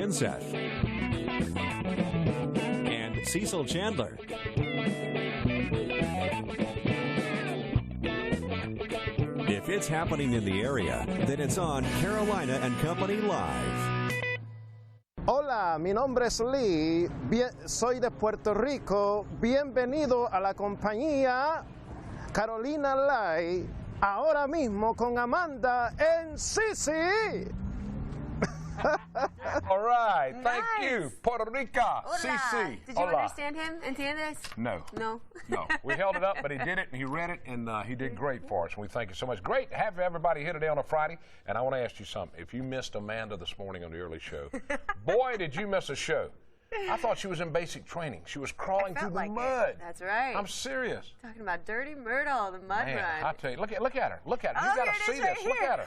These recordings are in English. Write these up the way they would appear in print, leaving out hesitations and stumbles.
Kinseth and Cecil Chandler. If it's happening in the area, then it's on Carolina and Company Live. Hola, mi nombre es Lee, soy de Puerto Rico, bienvenido a la compañía Carolina Live, ahora mismo con Amanda en Cecil. All right, thank you, Puerto Rico. Hola. Did you understand him? ¿Entiendes? No. No. No. We held it up, but he did it, and he read it, and he did great for us, and we thank you so much. Great to have everybody here today on a Friday, and I want to ask you something. If you missed Amanda this morning on the early show, boy, did you miss a show. I thought she was in basic training. She was crawling through the mud. That's right. I'm serious. Talking about Dirty Myrtle, the mud run. I tell you, look at her. Look at her. Oh, You got to see right this. here. Look at her.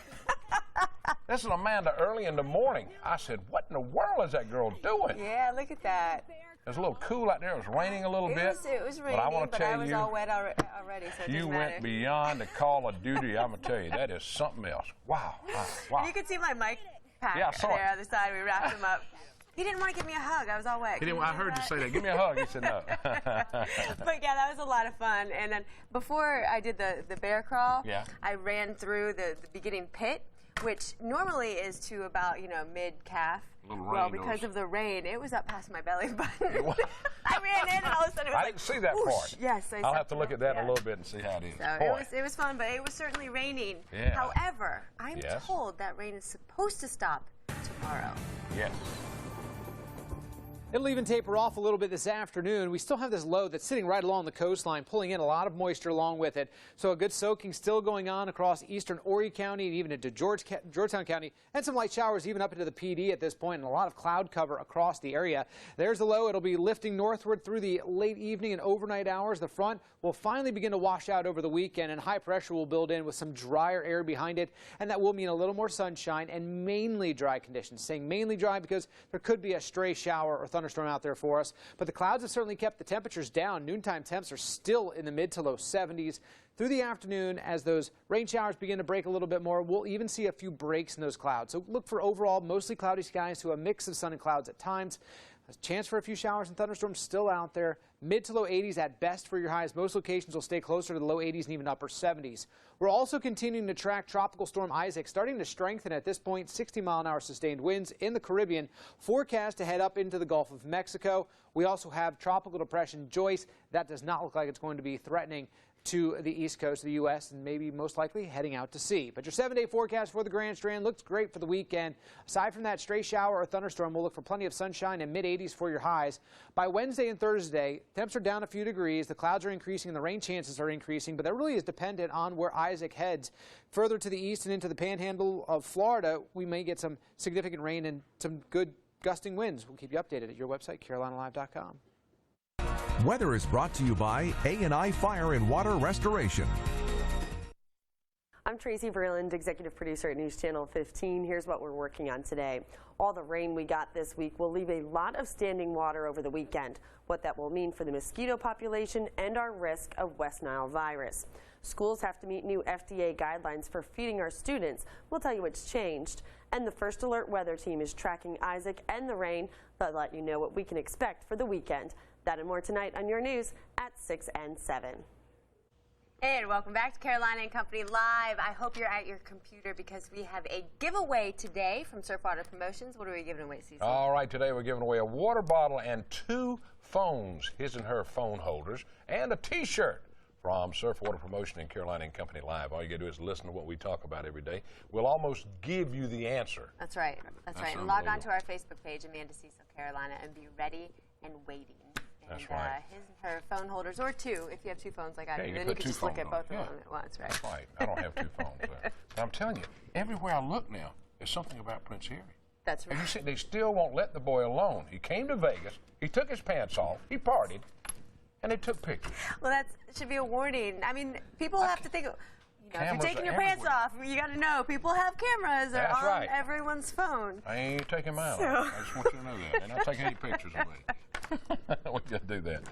This is Amanda early in the morning. I said, what in the world is that girl doing? Yeah, look at that. It was a little cool out there. It was raining a little bit. It was raining, but I want to tell was you, all wet already, so it you doesn't went matter. beyond the call of duty. I'm going to tell you, that is something else. Wow. Wow. You could see my mic pack Yeah, I saw there it. on the side. We wrapped him up. He didn't want to give me a hug. I was all wet. I heard you say that. Give me a hug. He said no. But yeah, that was a lot of fun. And then before I did the bear crawl, I ran through the beginning pit, which normally is to about, mid-calf. Well, because of the rain, it was up past my belly button. I ran in, and all of a sudden it was I didn't see that part. Yes, I'll have to look at that in a little bit and see how it is. So it was fun, but it was certainly raining. Yeah. However, I'm told that rain is supposed to stop tomorrow. Yes. It'll even taper off a little bit this afternoon. We still have this low that's sitting right along the coastline, pulling in a lot of moisture along with it. So a good soaking still going on across eastern Horry County and even into Georgetown County, and some light showers even up into the PD at this point, and a lot of cloud cover across the area. There's the low. It'll be lifting northward through the late evening and overnight hours. The front will finally begin to wash out over the weekend, and high pressure will build in with some drier air behind it, and that will mean a little more sunshine and mainly dry conditions. Saying mainly dry because there could be a stray shower or thunderstorm out there for us, but the clouds have certainly kept the temperatures down. Noontime temps are still in the mid to low 70s. Through the afternoon, as those rain showers begin to break a little bit more, we'll even see a few breaks in those clouds. So look for overall mostly cloudy skies to a mix of sun and clouds at times. A chance for a few showers and thunderstorms still out there. Mid to low 80s at best for your highs. Most locations will stay closer to the low 80s and even upper 70s. We're also continuing to track Tropical Storm Isaac, starting to strengthen at this point. 60-mile-an-hour sustained winds in the Caribbean. Forecast to head up into the Gulf of Mexico. We also have Tropical Depression Joyce. That does not look like it's going to be threatening to the east coast of the U.S. and maybe most likely heading out to sea. But your 7-day forecast for the Grand Strand looks great for the weekend. Aside from that stray shower or thunderstorm, we'll look for plenty of sunshine and mid-80s for your highs. By Wednesday and Thursday, temps are down a few degrees. The clouds are increasing and the rain chances are increasing, but that really is dependent on where Isaac heads. Further to the east and into the panhandle of Florida, we may get some significant rain and some good gusting winds. We'll keep you updated at your website, carolinalive.com. Weather is brought to you by A&I Fire and Water Restoration. I'm Tracy Vreeland, executive producer at News Channel 15. Here's what we're working on today. All the rain we got this week will leave a lot of standing water over the weekend. What that will mean for the mosquito population and our risk of West Nile virus. Schools have to meet new FDA guidelines for feeding our students. We'll tell you what's changed. And the First Alert Weather Team is tracking Isaac and the rain. They'll let you know what we can expect for the weekend. That and more tonight on your news at 6 and 7. And welcome back to Carolina and Company Live. I hope you're at your computer because we have a giveaway today from Surfwater Promotions. What are we giving away, Cecil? All right, today we're giving away a water bottle and 2 phones, his and her phone holders, and a T-shirt from Surfwater Promotion and Carolina and Company Live. All you got to do is listen to what we talk about every day. We'll almost give you the answer. That's right. That's right. And log on to our Facebook page, Amanda Cecil Carolina, and be ready and waiting. That's right. His and her phone holders, or 2 if you have 2 phones like I do. You then put you can 2 just look phones at both on. of them at once, right? That's right. I don't have 2 phones. But I'm telling you, everywhere I look now, there's something about Prince Harry. That's right. And you see, they still won't let the boy alone. He came to Vegas, he took his pants off, he partied, and they took pictures. Well, that should be a warning. I mean, people have to think, if you're taking your pants off, you got to know people have cameras or on everyone's phone. I ain't taking mine off. I just want you to know that. They're not taking any pictures of me. We got to do that.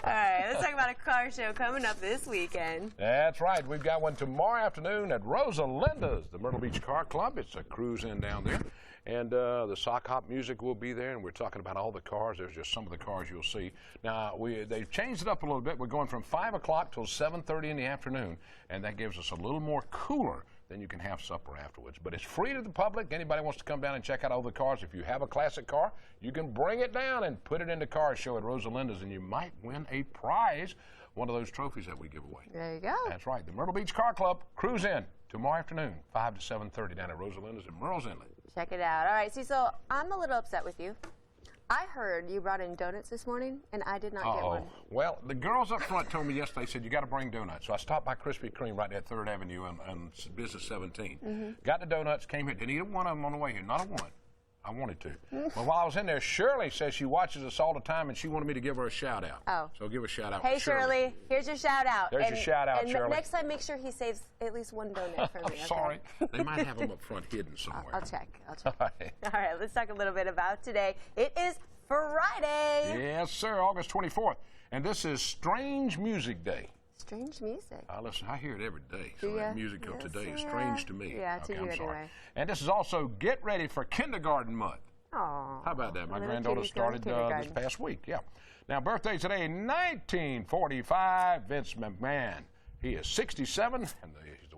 All right, let's talk about a car show coming up this weekend. That's right. We've got one tomorrow afternoon at Rosalinda's, the Myrtle Beach Car Club. It's a cruise in down there. And the sock hop music will be there, and we're talking about all the cars. There's just some of the cars you'll see. Now, they've changed it up a little bit. We're going from 5 o'clock till 7:30 in the afternoon, and that gives us a little more cooler. Then you can have supper afterwards. But it's free to the public. Anybody wants to come down and check out all the cars. If you have a classic car, you can bring it down and put it in the car show at Rosalinda's, and you might win a prize, one of those trophies that we give away. There you go. That's right. The Myrtle Beach Car Club. Cruise in tomorrow afternoon, 5 to 7:30 down at Rosalinda's in Murrells Inlet. Check it out. All right, Cecil, I'm a little upset with you. I heard you brought in donuts this morning, and I did not get one. Well, the girls up front told me yesterday, said, you got to bring donuts. So I stopped by Krispy Kreme right there at 3rd Avenue on Business 17. Got the donuts, came here. Didn't eat one of them on the way here. Not a one. I wanted to. But while I was in there, Shirley says she watches us all the time, and she wanted me to give her a shout-out. Oh. So give a shout-out. Hey, Shirley, here's your shout-out. There's your shout-out, Shirley. And next time, make sure he saves at least one donut for me. I'm sorry. They might have them up front hidden somewhere. I'll check. All right. All right, let's talk a little bit about today. It is Friday. Yes, sir, August 24th. And this is Strange Music Day. Strange music. Listen, I hear it every day. So that music of today is strange to me. Yeah, to you I'm sorry. anyway. And this is also Get Ready for Kindergarten Month. Aww. How about that? My granddaughter started this past week. Yeah. Now, birthday today, 1945, Vince McMahon. He is 67, and he's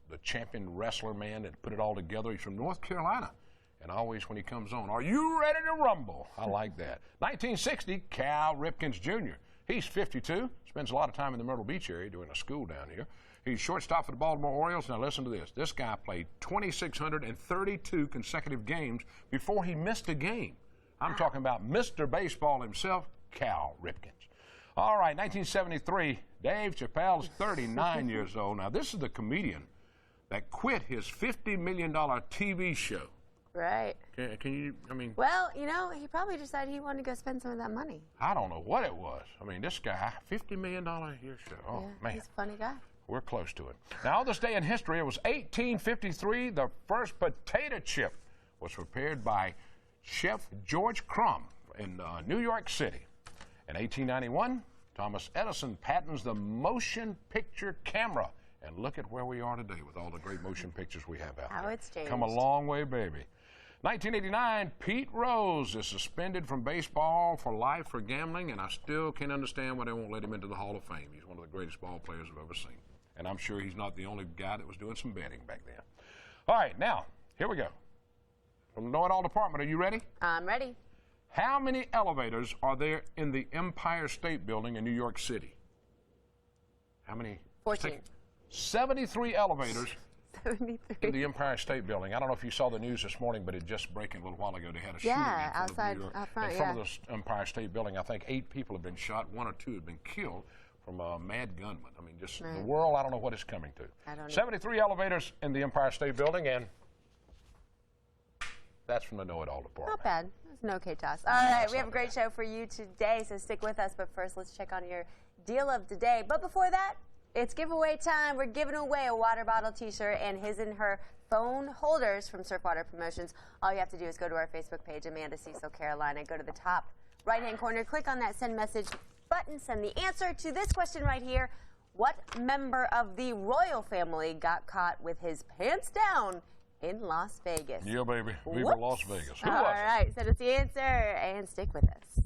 the champion wrestler man that put it all together. He's from North Carolina. And always when he comes on, are you ready to rumble? I like that. 1960, Cal Ripken Jr. He's 52, spends a lot of time in the Myrtle Beach area doing a school down here. He's shortstop for the Baltimore Orioles. Now listen to this. This guy played 2,632 consecutive games before he missed a game. I'm talking about Mr. Baseball himself, Cal Ripken. All right, 1973, Dave Chappelle's 39 years old. Now this is the comedian that quit his $50 million TV show. Right. Can you, Well, you know, he probably decided he wanted to go spend some of that money. I don't know what it was. I mean, this guy, $50 million a year show. Oh, yeah, man. He's a funny guy. We're close to it. Now, on this day in history, it was 1853, the first potato chip was prepared by Chef George Crumb in New York City. In 1891, Thomas Edison patents the motion picture camera. And look at where we are today with all the great motion pictures we have out there. How it's changed. Come a long way, baby. 1989, Pete Rose is suspended from baseball for life for gambling, and I still can't understand why they won't let him into the Hall of Fame. He's one of the greatest ball players I've ever seen. And I'm sure he's not the only guy that was doing some betting back then. All right, now, here we go. From the Know-It-All Department, are you ready? I'm ready. How many elevators are there in the Empire State Building in New York City? How many? 14. 73 elevators 73. in the Empire State Building. I don't know if you saw the news this morning, but it just breaking a little while ago. They had a shooting outside, out front, in front of the Empire State Building. I think 8 people have been shot. 1 or 2 have been killed from a mad gunman. I mean, just the world, I don't know what it's coming to. I don't know. 73 elevators in the Empire State Building, and that's from the Know-It-All Department. Not bad. That's an okay toss. All right, we have a great show for you today, so stick with us. But first, let's check on your deal of the day. But before that, it's giveaway time. We're giving away a water bottle T-shirt and his and her phone holders from Surfwater Promotions. All you have to do is go to our Facebook page, Amanda Cecil Carolina. Go to the top right-hand corner, click on that send message button, send the answer to this question right here. What member of the royal family got caught with his pants down in Las Vegas? Yeah, baby. Viva Las Vegas. Who All was it? right, send us the answer and stick with us.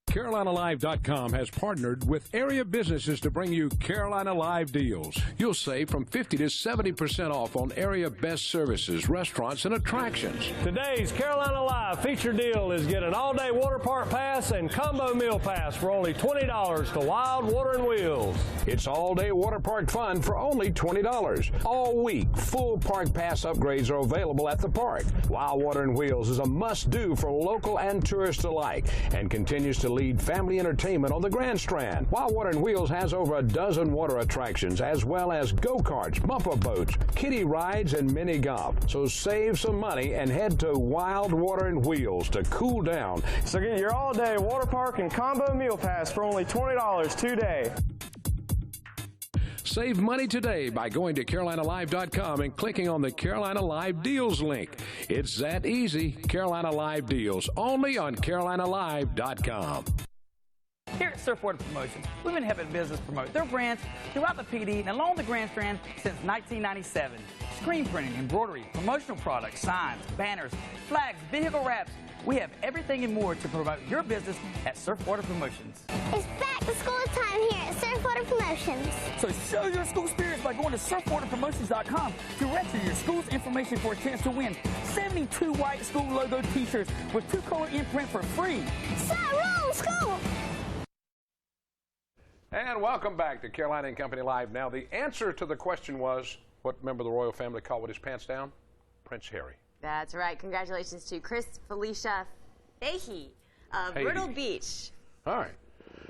CarolinaLive.com has partnered with area businesses to bring you Carolina Live deals. You'll save from 50 to 70% off on area best services, restaurants, and attractions. Today's Carolina Live feature deal is get an all-day water park pass and combo meal pass for only $20 to Wild Water and Wheels. It's all-day water park fun for only $20. All week, full park pass upgrades are available at the park. Wild Water and Wheels is a must-do for local and tourists alike and continues to lead family entertainment on the Grand Strand. Wild Water and Wheels has over a dozen water attractions as well as go-karts, bumper boats, kiddie rides, and mini golf. So save some money and head to Wild Water and Wheels to cool down. So get your all-day water park and combo meal pass for only $20 today. Save money today by going to CarolinaLive.com and clicking on the Carolina Live Deals link. It's that easy. Carolina Live Deals, only on CarolinaLive.com. Here at Surfwater Promotions, we've been helping business promote their brands throughout the PD and along the Grand Strand since 1997. screen printing, embroidery, promotional products, signs, banners, flags, vehicle wraps. We have everything and more to promote your business at Surfwater Promotions. It's back to school time here at Surfwater Promotions. So show your school spirits by going to surfwaterpromotions.com to register your school's information for a chance to win 72 white school logo t-shirts with 2-color imprint for free. So roll school! And welcome back to Carolina and Company Live. Now, the answer to the question was, what member of the royal family caught with his pants down? Prince Harry. That's right. Congratulations to Chris Felicia Fahey of Myrtle Beach. All right.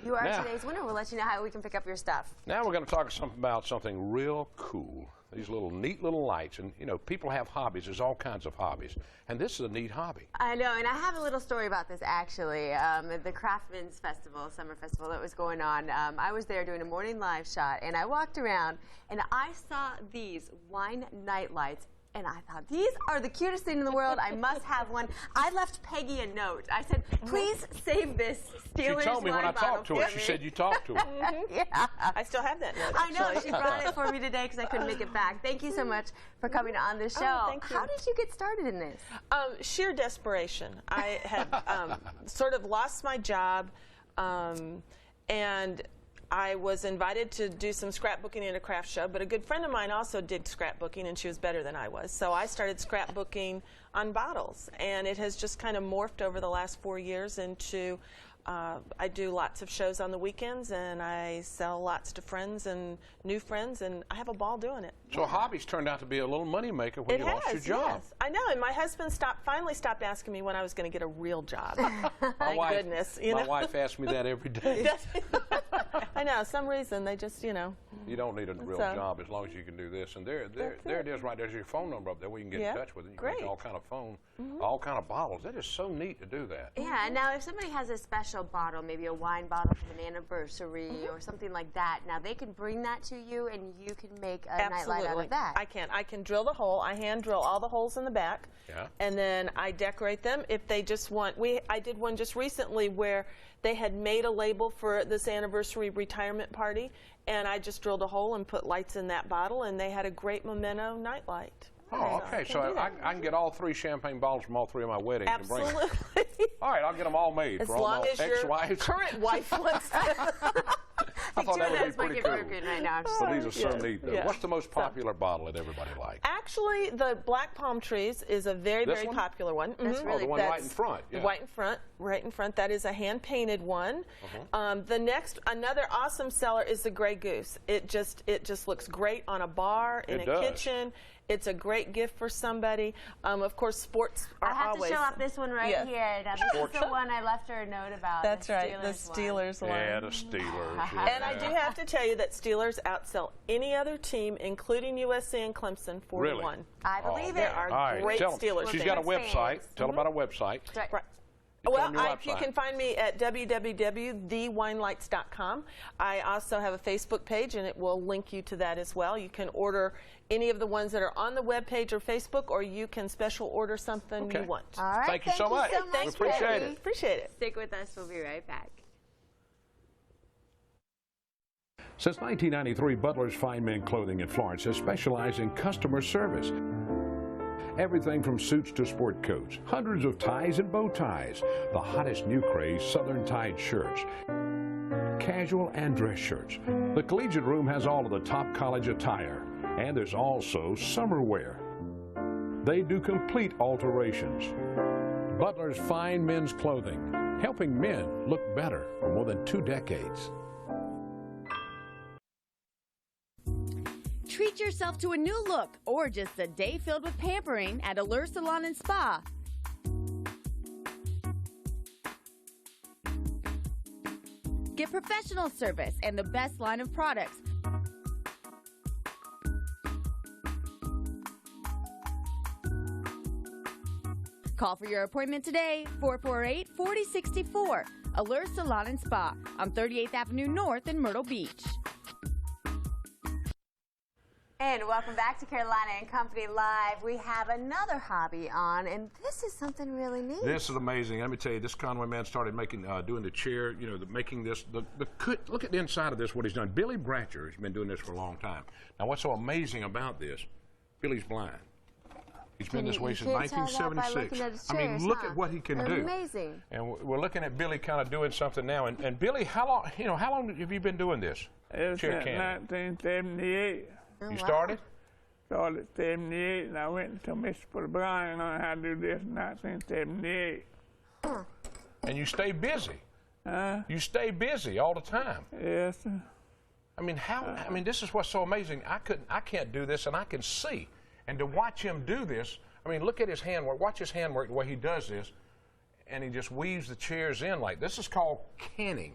You are today's winner. We'll let you know how we can pick up your stuff. Now we're going to talk about something real cool. These neat little lights. And, you know, people have hobbies. There's all kinds of hobbies. And this is a neat hobby. I know. And I have a little story about this, actually. The Craftsman's Festival, Summer Festival that was going on. I was there doing a morning live shot. And I walked around, and I saw these wine night lights. And I thought, these are the cutest thing in the world. I must have one. I left Peggy a note. I said, please save this Steelers. She told me when I talked to her. She said you talked to her. Yeah. I still have that note. I know. She brought it for me today because I couldn't make it back. Thank you so much for coming on the show. Thank you. How did you get started in this? Sheer desperation. I had sort of lost my job, and I was invited to do some scrapbooking in a craft show, but a good friend of mine also did scrapbooking, and she was better than I was. So I started scrapbooking on bottles, and it has just kind of morphed over the last 4 years into I do lots of shows on the weekends, and I sell lots to friends and new friends, and I have a ball doing it. So hobbies turned out to be a little money maker when you lost your job. Yes. I know, and my husband finally stopped asking me when I was going to get a real job. Thank goodness. My wife asks me that every day. I know, some reason they just, you know. You don't need a real job as long as you can do this. And there it is right there. There's your phone number up there where you can get in touch with it. You can get all kind of phone, all kind of bottles. That is so neat to do that. Yeah, and now if somebody has a special bottle, maybe a wine bottle from an anniversary or something like that, now they can bring that to you and you can make a nightlight out of that. I can drill the hole. I hand drill all the holes in the back, and then I decorate them. If they just want, I did one just recently where they had made a label for this anniversary retirement party, and I just drilled a hole and put lights in that bottle, and they had a great memento nightlight. Oh, okay. So I can get all 3 champagne bottles from all 3 of my weddings. Absolutely. And bring all right, I'll get them all made as for long all my as your current wife wants to. I thought that would be pretty cool. Right now. But these are so neat, though. What's the most popular bottle that everybody likes? Actually, the Black Palm Trees is a very popular one. That's really the one right in front. Yeah. Right in front. That is a hand-painted one. Another awesome seller is the Grey Goose. It just looks great on a bar, in a kitchen. It's a great gift for somebody. Of course, sports are always. I have to show off this one right here. Now, this is the one I left her a note about. That's right, the Steelers one. Yeah, the Steelers. And I do have to tell you that Steelers outsell any other team, including USC and Clemson, 4-1. Really? I believe it. There are great Steelers. She's got a website. Tell them about a website. Right. Well, you can find me at www.thewinelights.com. I also have a Facebook page, and it will link you to that as well. You can order any of the ones that are on the web page or Facebook, or you can special order something you want. All right. Thank you so much. We appreciate it. Appreciate it. Stick with us. We'll be right back. Since 1993, Butler's Fine Men Clothing in Florence has specialized in customer service. Everything from suits to sport coats, hundreds of ties and bow ties, the hottest new craze, Southern tied shirts, casual and dress shirts. The Collegiate Room has all of the top college attire, and there's also summer wear. They do complete alterations. Butler's Fine Men's Clothing, helping men look better for more than 2 decades. Treat yourself to a new look or just a day filled with pampering at Allure Salon and Spa. Get professional service and the best line of products. Call for your appointment today, 448-4064. Allure Salon and Spa on 38th Avenue North in Myrtle Beach. And welcome back to Carolina and Company Live. We have another hobby on, and this is something really neat. This is amazing. Let me tell you, this Conway man started doing the chair, you know, making this, look at the inside of this, what he's done. Billy Bratcher has been doing this for a long time. Now, what's so amazing about this, Billy's blind. He's been this way since You can't tell that by 1976. looking at his I mean, chairs, look huh? at what he can They're do. amazing. And we're looking at Billy kind of doing something now. And Billy, how long have you been doing this? It Chair was in candy. 1978. You started? Started in 78, and I went to Mississippi Blind and learned how to do this in 1978. And you stay busy. You stay busy all the time. Yes, sir. I mean, I mean, this is what's so amazing. I can't do this, and I can see. And to watch him do this, I mean, look at his handwork. Watch his handwork the way he does this, and he just weaves the chairs in like this. Is called canning.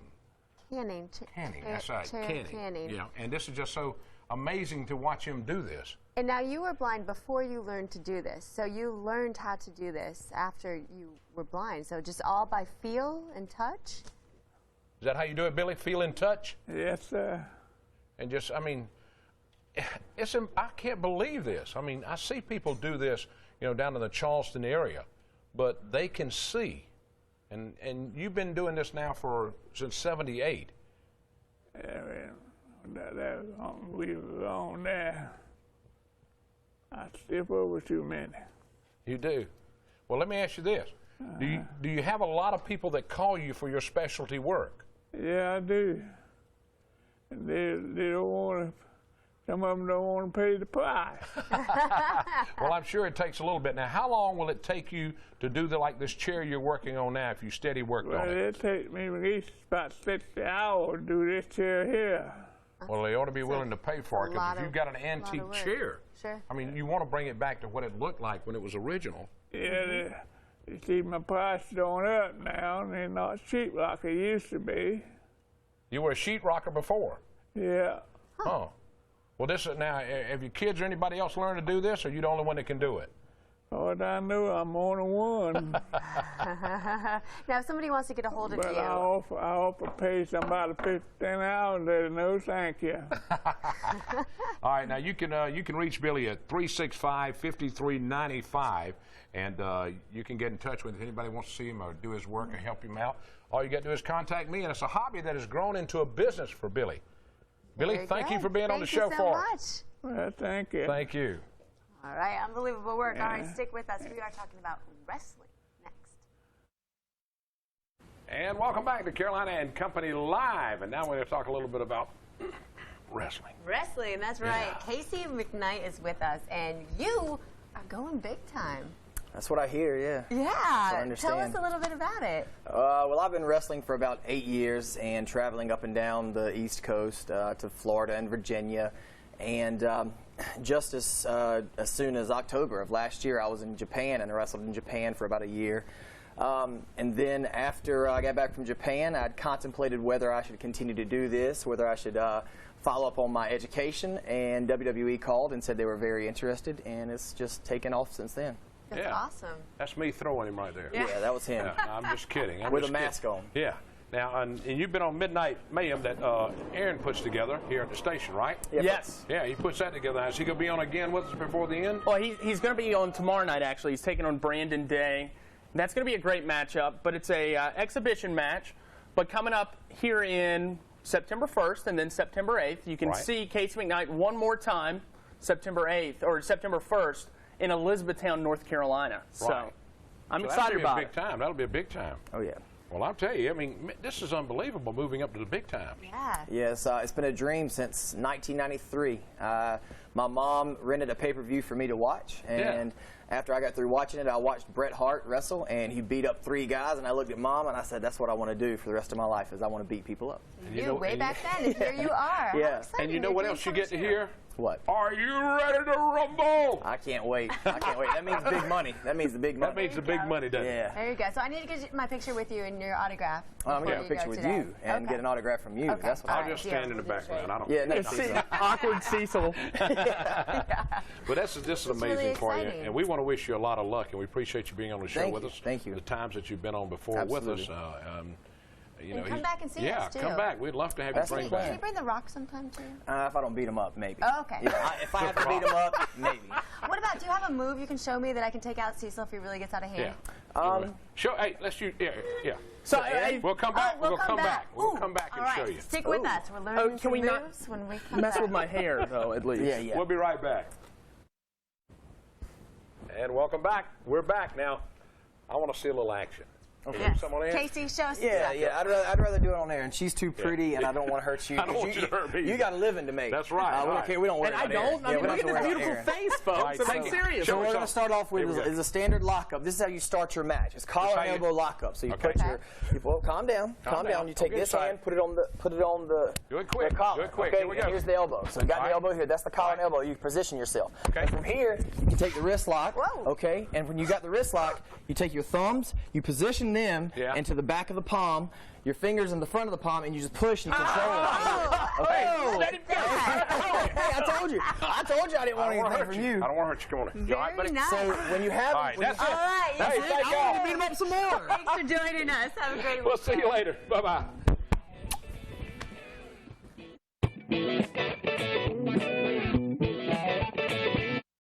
Canning. Canning. That's right. Canning. Yeah. And this is just so amazing to watch him do this. And now you were blind before you learned to do this. So you learned how to do this after you were blind. So just all by feel and touch? Is that how you do it, Billy? Feel and touch? Yes, sir. And just, I mean, I can't believe this. I mean, I see people do this, you know, down in the Charleston area, but they can see. And you've been doing this now since '78. Yeah, that we were on there. I step over too many. You do. Well, let me ask you this: do you have a lot of people that call you for your specialty work? Yeah, I do. And they don't want to. Some of them don't want to pay the price. Well, I'm sure it takes a little bit. Now, how long will it take you to do like this chair you're working on now if you steady work on it? Well, it takes me at least about 60 hours to do this chair here. Well, they ought to be willing to pay for it, because if you've got an antique chair, I mean, you want to bring it back to what it looked like when it was original. Yeah, you see my price is going up now, and they're not cheap like they used to be. You were a sheetrocker before? Yeah. Oh. Well, this is now, have your kids or anybody else learned to do this, or are you the only one that can do it? Oh, I know I'm only one. Now, if somebody wants to get a hold of you. I offer pay somebody $15 there. No, thank you. All right, now you can reach Billy at 365-5395, and you can get in touch with him if anybody wants to see him or do his work or help him out. All you got to do is contact me, and it's a hobby that has grown into a business for Billy. Billy, thank you for being on the show for us. Well, thank you. Thank you. All right, unbelievable work. All right, stick with us. We are talking about wrestling next. And welcome back to Carolina and Company Live. And now we're going to talk a little bit about wrestling. Wrestling, that's right. Yeah. Casey McKnight is with us, and you are going big time. That's what I hear, yeah. Yeah, tell us a little bit about it. Well, I've been wrestling for about 8 years and traveling up and down the East Coast to Florida and Virginia. And just as soon as October of last year, I was in Japan and I wrestled in Japan for about a year. And then after I got back from Japan, I'd contemplated whether I should continue to do this, whether I should follow up on my education, and WWE called and said they were very interested, and it's just taken off since then. That's awesome. That's me throwing him right there. Yeah, that was him. I'm just kidding. With a mask on. Yeah. Now, and you've been on Midnight Mayhem that Aaron puts together here at the station, right? Yes. Yeah, he puts that together. Is he going to be on again with us before the end? Well, he's going to be on tomorrow night, actually. He's taking on Brandon Day. That's going to be a great matchup, but it's a exhibition match. But coming up here in September 1st and then September 8th, you can see Casey McKnight one more time, September 8th or September 1st in Elizabethtown, North Carolina. So I'm excited about it. That'll be a big time. Oh, yeah. Well, I'll tell you, I mean, this is unbelievable moving up to the big times. Yeah. Yes, it's been a dream since 1993. My mom rented a pay-per-view for me to watch, and after I got through watching it, I watched Bret Hart wrestle, and he beat up 3 guys, and I looked at Mom, and I said, that's what I want to do for the rest of my life, is I want to beat people up. You way back then, and here you are. Yeah. And you know what else you get to hear? What? Are you ready to rumble? I can't wait. I can't wait. That means big money. That means the big money. That means the big money, doesn't it? Yeah. There you go. So I need to get my picture with you and your autograph. I'm going to get a picture with you and get an autograph from you. Okay. That's what I'll just stand in the background. I don't. Yeah, no, Cecil. Awkward Cecil. But this is amazing really for you, exciting. and we want to wish you a lot of luck, and we appreciate you being on the show with us. Thank you. The times that you've been on before with us. You know, come back and see us, too. Yeah, come back. We'd love to have you bring back. Can you bring the Rock sometime, too? If I don't beat him up, maybe. Oh, okay. Yeah, if I have to beat him up, maybe. What about, do you have a move you can show me that I can take out Cecil if he really gets out of hand? Yeah. Hey, let's use, yeah. So we'll come back. We'll come back. We'll come back and show you. Stick with us. We're learning can we some not moves when we come mess back. with my hair, though, at least? Yeah. We'll be right back. And welcome back. We're back now. I want to see a little action. Okay. Yes. Someone in? Casey, show us. Yeah. I'd rather do it on air, and she's too pretty, and I don't want to hurt you. I don't want you to hurt me. You got a living to make. That's right. We don't care. We don't worry And I about don't. air. I mean, we look at don't this have to worry beautiful about air. face, folks. Right, I'm serious. So what we're going to start off with is a standard lockup. This is how you start your match. It's collar and elbow lockup. So you put your, calm down. You take this hand, put it on the. Do it quick. Collar. Do it quick. Okay, Here we go. here's the elbow. So you got the elbow here. That's the collar and elbow. You position yourself. Okay. And from here, you can take the wrist lock. Whoa. Okay. And when you got the wrist lock, you take your thumbs, you position them into the back of the palm. Your fingers in the front of the palm, and you just push and control it. Okay. Let it go. Hey, I told you I didn't want anything from you. I don't want to hurt you. Come on. You all right, buddy? Nice. So when you have all right, that's it. All right. Hey, thank y'all. beat them up some more. Thanks for joining us. Have a great week. We'll see you later. Bye-bye.